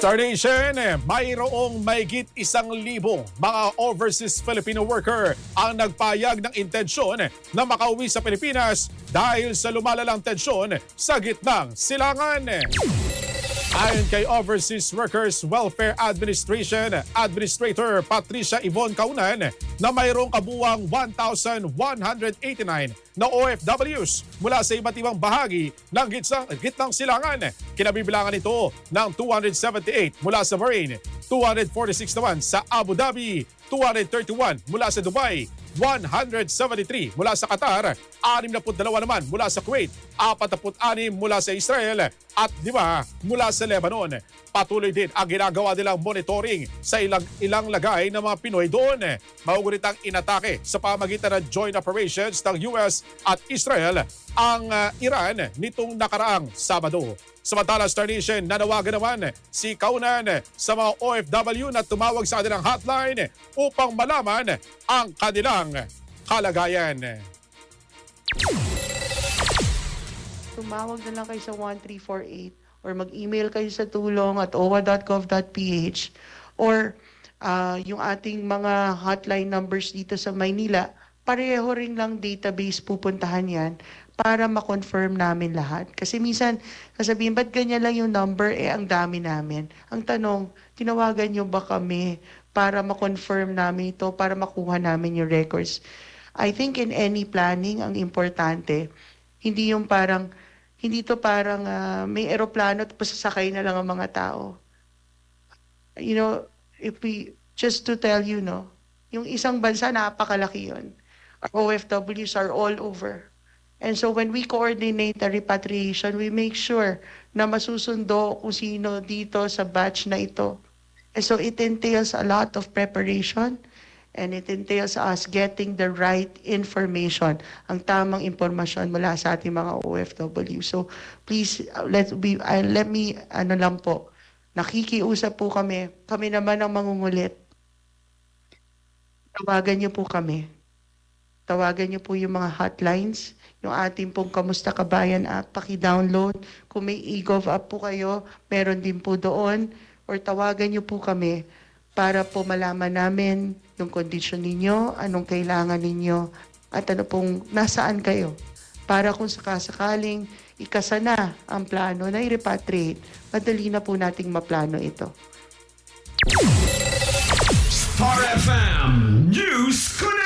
Star Nation, mayroong mahigit 1,000 mga overseas Filipino worker ang nagpayag ng intensyon na makauwi sa Pilipinas dahil sa lumalalang tensyon sa gitnang silangan. Ayon kay Overseas Workers Welfare Administration Administrator Patricia Yvonne Kaunan na mayroong kabuwang 1,189 na OFWs mula sa iba't ibang bahagi ng gitnang silangan. Kinabibilangan ito ng 278 mula sa Bahrain, 246 naman sa Abu Dhabi, 231 mula sa Dubai, 173 mula sa Qatar, 62 naman mula sa Kuwait, 46 mula sa Israel at 5 mula sa Lebanon. Patuloy din ang ginagawa nilang monitoring sa ilang lagay ng mga Pinoy doon. Mauguritang inatake sa pamagitan ng joint operations ng US at Israel ang Iran nitong nakaraang Sabado. Samantala, Star Nation, nanawagan naman si Kaunan sa mga OFW na tumawag sa kanilang hotline upang malaman ang kanilang kalagayan. Tumawag na lang kayo sa 1348 or mag-email kayo sa tulong@owa.gov.ph or yung ating mga hotline numbers dito sa Maynila, pareho rin lang database pupuntahan yan para ma-confirm namin lahat. Kasi minsan, kasabihin, ba't ganyan lang yung number? Ang dami namin. Ang tanong, tinawagan nyo ba kami para ma-confirm namin ito, para makuha namin yung records? I think in any planning, ang importante, hindi yung parang, hindi to parang may eroplano at pasasakay na lang ang mga tao. You know, just to tell you, no, yung isang bansa, napakalaki yun. Our OFWs are all over. And so when we coordinate the repatriation, we make sure na masusundo kung sino dito sa batch na ito. And so it entails a lot of preparation and it entails us getting the right information, ang tamang impormasyon mula sa ating mga OFW. So please, let me, lang po, nakikiusap po kami naman ang mangungulit. Tawagan niyo po kami. Tawagan niyo po yung mga hotlines, yung ating pong Kamusta Kabayan app, paki-download. Kung may e-gov app po kayo, meron din po doon. Or tawagan niyo po kami para po malaman namin yung kondisyon ninyo, anong kailangan ninyo, at ano pong nasaan kayo. Para kung sakasakaling ikasana ang plano na i-repatriate, madali na po nating maplano ito. Star FM News Connect.